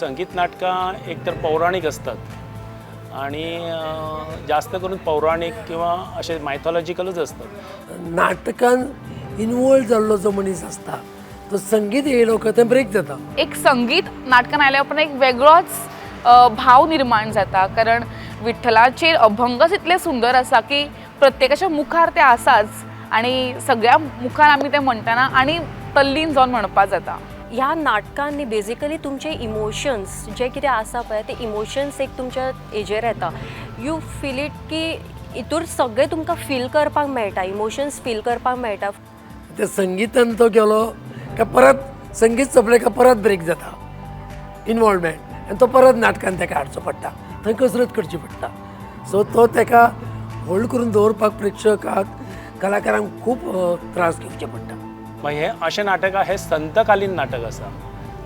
संगीत नाटकां एक तर पौराणिक असतात आणि जास्त करून पौराणिक किंवा असे मायथॉलॉजिकलच असतात. नाटकान इन्वॉल्व जाल्लो जो मनीस असता तो संगीत येयलो काय तें ब्रेक जाता. एक संगीत नाटकान आयल्यार पण एक वेगळोच भाव निर्माण जाता, कारण विठ्ठलाचे अभंगच इतले सुंदर आसा की प्रत्येकाच्या मुखार ते आसाच आणि सगळ्या मुखार आमी ते म्हणटना आणि तल्लीन जावन म्हणपाक जाता. ह्या नाटकांनी बेजिकली तुमचे इमोशन्स जे कितें आसा पळय ते इमोशन्स एक तुमच्या हेजेर येता. यू फील इट की हितूर सगळे तुमकां फील करपाक मेळटा, इमोशन्स फील करपाक मेळटा. त्या संगीतान तो गेलो काय परत संगीत सोंपलें काय परत ब्रेक जाता इन्वॉल्वमेंट आनी तो परत नाटकान ताका हाडचो पडटा, थंय कसरत करची पडटा. सो तो ताका होल्ड करून दवरपाक प्रेक्षकाक कलाकारांक खूब त्रास घेवचे पडटा. मग हे अशें नाटक हे संतकालीन नाटक आसा.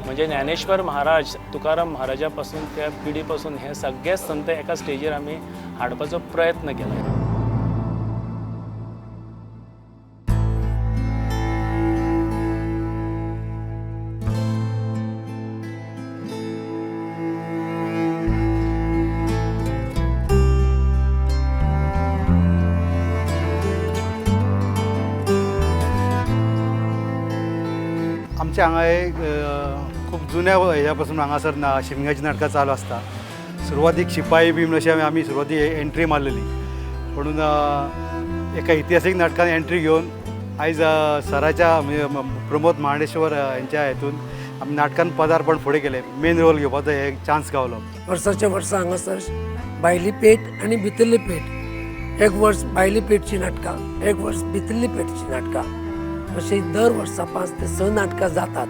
म्हणजे ज्ञानेश्वर महाराज तुकाराम महाराजा पासून त्या पिढी पासून हे सगळे संत एका स्टेजीर आमी हाडपाचो प्रयत्न केला. आमच्या हांगा एक खूप जुन्या ह्याच्यापासून हांगासर शिमग्याची नाटकां चालू असता. सुरवातीक शिपाई बीन अशी आमी सुरवातीक एंट्री मारलेली, म्हणून एका इतिहासीक नाटकान एंट्री घेवन आयज सराच्या प्रमोद महाडेश्वर यांच्या हेतून आमी नाटकान पदार्पण फुडें केलें. मेन रोल घेवपाचो एक चान्स गावलो. वर्साच्या वर्सा हांगासर भायली पेट आनी भितरली पेट, एक वर्स भायली पेटची नाटकां, एक वर्स भितरली पेटची नाटकां, अशी दर वर्सा 5 ते 6 नाटकां जातात.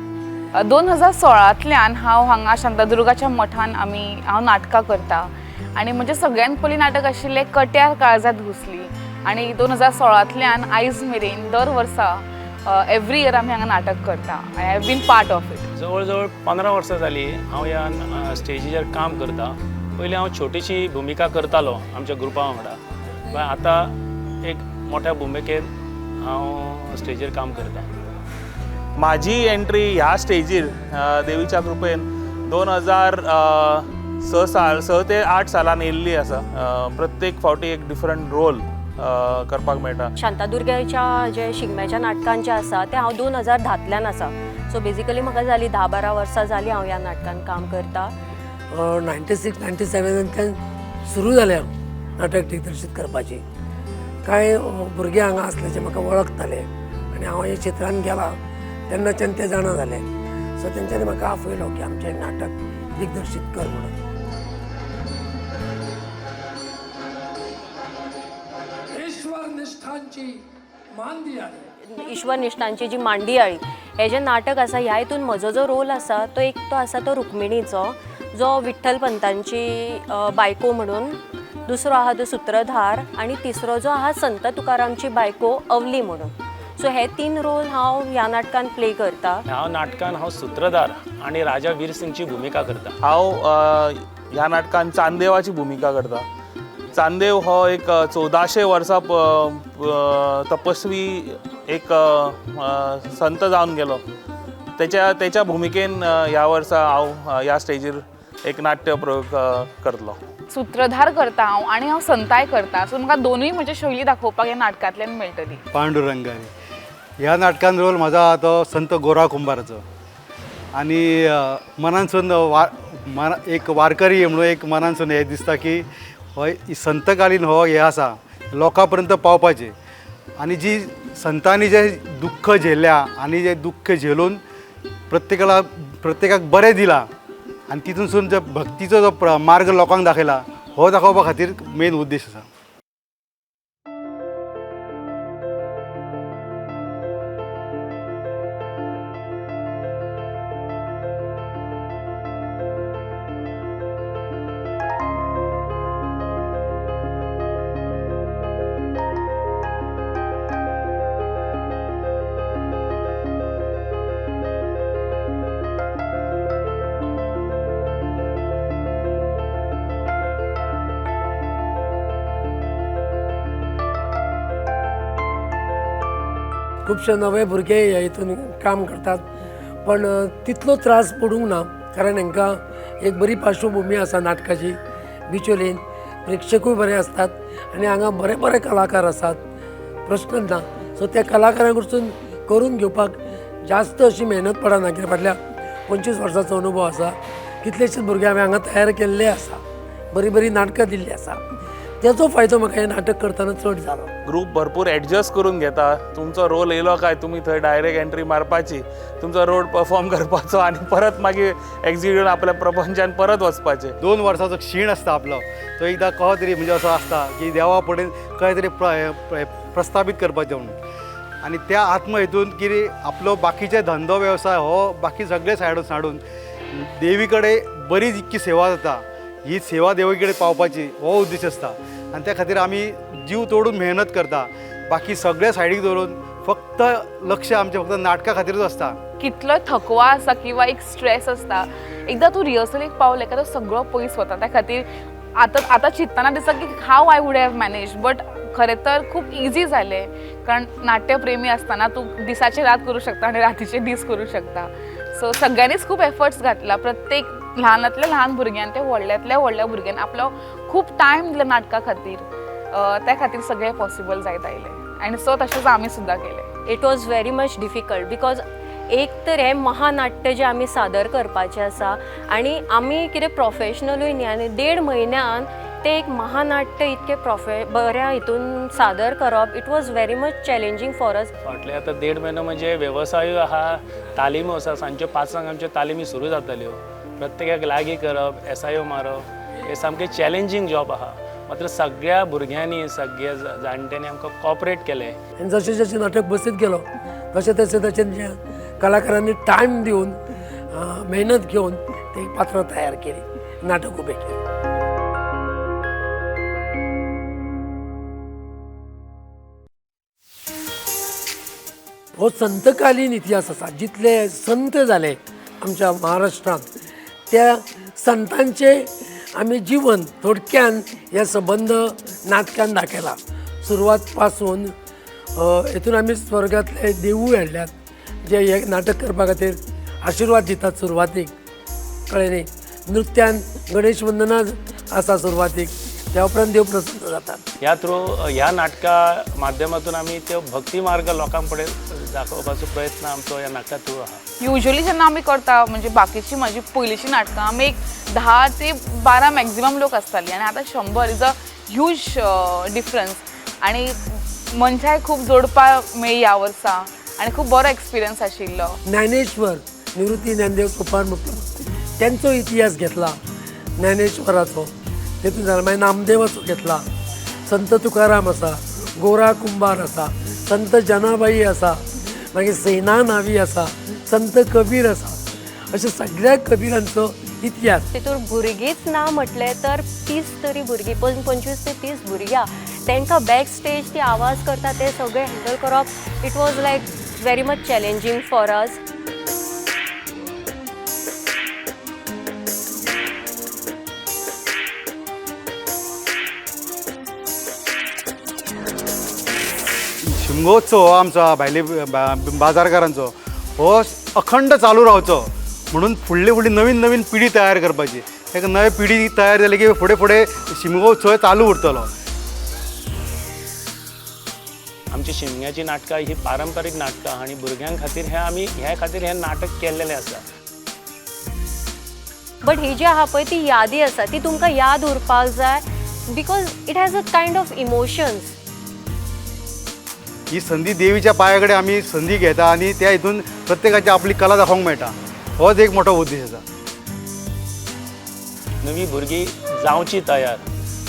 2016तल्यान हांव हांगा शांतादुर्गाच्या मठान हांव नाटकां करता आनी म्हणजे सगळ्यान पयलीं नाटक आशिल्लें कट्यार काळजात घुसली आनी 2016तल्यान आयज मेरेन दर वर्सा एवरी इयर आमी हांगा नाटक करता. I have been part of it. जवळ जवळ 15 वर्सां जालीं हांव ह्या स्टेजीचेर काम करता. पयलीं हांव छोटीशी भुमिका करतालो आमच्या ग्रुपा वांगडा, पण आतां एक मोठ्या भुमिकेन हांव स्टेजीर काम करता. माझी एंट्री ह्या स्टेजीर देवीच्या कृपेन 2006 ते 8 सालान येयल्ली आसा. प्रत्येक फावटी एक डिफरंट रोल करपाक मेळटा. शांतादुर्गाच्या जे शिगम्याच्या नाटकान जे आसा ते हांव 2010तल्यान आसा. सो बेजिकली म्हाका जाली 10-12 वर्सां जालीं हांव ह्या नाटकान काम करता. 96-97तल्यान सुरू जालें नाटक दिग्दर्शीत करपाची. कांय भुरगे हांगा आसले म्हाका वळखताले आनी हांव ह्या क्षेत्रान गेला तेन्नाच्यान ते जाणा जाले. सो तेंच्यांनी म्हाका आपयलो की आमचें एक नाटक दिग्दर्शीत कर म्हणून. ईश्वर निश्ठांची जी मांडियाळी हे जे नाटक आसा ह्या हितून म्हजो जो रोल आसा तो आसा तो रुक्मिणीचो, जो विठ्ठल पंतांची बायको म्हणून, दुसरो आहा तो सुत्रधार आनी तिसरो जो आहा संत तुकारामची बायको अवली म्हणून. सो हे 3 रोल हांव ह्या नाटकान प्ले करता. हांव सुत्रधार आणि राजा वीर सिंगची भुमिका करता. हांव ह्या नाटकान चांदेवाची भुमिका करता. चांदेव हो एक 1400 वर्सां तपस्वी एक संत जावन गेलो. त्याच्या भुमिकेन ह्या वर्सा हांव ह्या स्टेजीर एक नाट्य प्रयोग करतलो. सूत्रधार करता हांव आनी हांव संताय करता. सो म्हाका दोनूय म्हजे शैली दाखोवपाक ह्या नाटकांतल्यान मेळटली. पांडुरंगारी ह्या नाटकान रोल म्हाजो तो संत गोरा कुंभाराचो आनी मनानसून एक वारकरी म्हणून एक मनानसून हे दिसता की हो संतकालीन हो हे आसा लोकां पर्यंत पावपाचें आनी जी संतांनी जे दुख्ख झेल्ल्या आनी जे दुख्ख झेलून प्रत्येकाक बरें दिलां आनी तितूनसून जो भक्तीचो जो मार्ग लोकांक दाखयला हो दाखोवपा खातीर मेन उद्देश आसा. खुबशे नवे भुरगे ह्या हितून काम करतात, पण तितलो त्रास पडूंक ना, कारण हांकां एक बरी पार्श्वभूमी आसा नाटकाची बिचोलेन प्रेक्षकूय बरे असतात आनी हांगा बरे बरे कलाकार आसात प्रश्न ना. सो त्या कलाकारां कडसून करून घेवपाक जास्त अशी मेहनत पडना कित्याक फाटल्या 25 वर्सांचो अनुभव आसा. कितलेशेच भुरगे हांवें हांगा तयार केल्ले आसा, बरी बरी नाटकां दिल्ली आसा. त्याचो फायदो म्हाका हें नाटक करतना चड जालो. ग्रुप भरपूर एडजस्ट करून घेता. तुमचो रोल येयलो काय तुमी थंय डायरेक्ट एंट्री मारपाची, तुमचो रोल परफॉर्म करपाचो आनी परत मागीर एक्झिक्यूट आपल्या प्रपंचान परत वचपाचें. 2 वर्साचो क्षीण आसता आपलो तो एकदां कहो तरी म्हणजे असो आसता की देवा फुडें खंय तरी प्रस्थापीत करपाचें म्हणून. आनी त्या आत्म हेतून कितें आपलो बाकीचे धंदो वेवसाय हो बाकी सगळे सायडून देवी कडेन बरी जितकी सेवा जाता ही सेवा देवी कडेन पावपाची हो उद्देश आसता. आनी त्या खातीर आमी जीव तोडून मेहनत करता. बाकी सगळे सायडीक दवरून फक्त लक्ष आमचें फक्त नाटका खातीरच आसता. कितलो थकवा आसा किंवा एक स्ट्रेस आसता, एकदां तूं रिहर्सलीक पावले काय तो सगळो पयस वता. त्या खातीर आतां चिंततना दिसता की how I would have manage, but खरें तर खूप इजी जालें. कारण नाट्यप्रेमी असताना तू दिसाची रात करू शकता आणि रातीचे दीस करू शकता. सो सगळ्यांनीच खूप एफर्ट्स घातला. प्रत्येक ल्हानातल्या ल्हान भुरग्यान ते व्हडल्यातल्या व्हडल्या भुरग्यान आपलो खूप टायम दिला नाटका खातीर. त्या खातीर सगळें पॉसिबल जायत आयलें आनी सो तशेंच आमी सुद्दां केलें. It was very much difficult because एक तर हें महानाट्य जें आमी सादर करपाचें आसा आनी आमी कितें प्रोफेशनलूय न्ही आनी 1.5 म्हयन्यान तें एक महानाट्य इतकें बऱ्या हितून सादर करप it was very much challenging for us. फाटले आतां 1.5 म्हयनो म्हणजे वेवसायूय आहा, तालिमो आसा. सांजच्यो 5 आमच्यो तालिमी सुरू जातल्यो. प्रत्येकाक लागीं करप, एसायो मारप हे सामकें चॅलेंजींग जॉब आहा. मात्र सगळ्या भुरग्यांनी सगळ्या जाणट्यांनी आमकां कॉपरेट केलें. आनी जशें जशें नाटक बसत गेलो तशें तशें जे कलाकारांनी टायम दिवन मेहनत घेवन ते पात्र तयार केली, नाटक उबें केलें. हो संतकालीन इतिहास आसा. जितले संत जाले आमच्या महाराष्ट्रांत त्या संतांचे आमी जीवन थोडक्यान हे संबंध नाटकान दाखयला. सुरवात पासून हेतून आमी स्वर्गांतले देवूळ हाडल्यात जे हे नाटक करपा खातीर आशिर्वाद दितात सुरवातीक, कळ्ळें न्ही. नृत्यान गणेश वंदना आसा सुरवातीक, त्या उपरांत देव प्रसन्न जातात. ह्या थ्रू ह्या नाटका माध्यमातून आमी त्यो भक्ती मार्ग लोकां कडेन दाखोवपाचो प्रयत्न आमचो ह्या नाटका थ्रू आहा. युजली जेन्ना आमी करता म्हणजे बाकीची म्हजी पयलींची नाटकां आमी एक 10 ते 12 मॅक्झिमम लोक आसतालीं आनी आतां 100 इज अ ह्यूज डिफरन्स. आनी मनशाय खूब जोडपा मेळ्ळी ह्या वर्सा आनी खूब बरो एक्सपिरियन्स आशिल्लो. ज्ञानेश्वर निवृत्ती ज्ञानदेव सोपान मुखार त्यांचो इतिहास घेतला ज्ञानेश्वराचो. तेतून जाल्यार मागीर नामदेवाचो घेतला. संत तुकाराम आसा, गोरा कुंभार आसा, संत जनाबाई आसा, मागीर सेना नावी आसा, संत कबीर आसा. अशें सगळ्या कबिरांचो इतिहास. तितून भुरगींच ना म्हटलें तर 30 तरी भुरगीं 25 ते 30 भुरग्यां तांकां बॅक स्टेज ती आवाज करता ते सगळें हँडल करप it was like very much challenging for us. Shimgotsav हो आमचो भायले बाजारकारांचो हो अखंड चालू रावचो म्हणून फुडली नवीन नवीन पिढी तयार करपाची. एक नवी पिढी तयार जाली की फुडें शिमगोत्सव चालू उरतलो. आमची शिमग्याची नाटकां ही पारंपारीक नाटकां आनी भुरग्यां खातीर हे खातीर हें नाटक केल्लेलें आसा. बट ही जी आहा पळय ती यादी आसा ती तुमकां याद उरपाक जाय because it has a kind of emotions. ही संधी देवीच्या पांया कडेन आमी संधी घेता आनी त्या हितून प्रत्येकाची आपली कला दाखोवंक मेळटा. होच एक मोठो उद्देश आसा. नवी भुरगीं जावची तयार,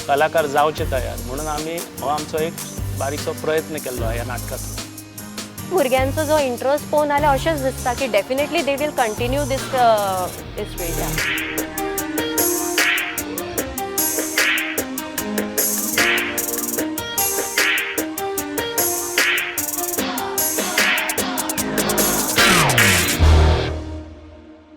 कलाकार जावचे तयार म्हणून आमी हो आमचो एक बारीकसो प्रयत्न केल्लो ह्या नाटकांतून. भुरग्यांचो जो इंट्रस्ट पळोवन जाल्यार अशेंच दिसता की definitely they will continue this history.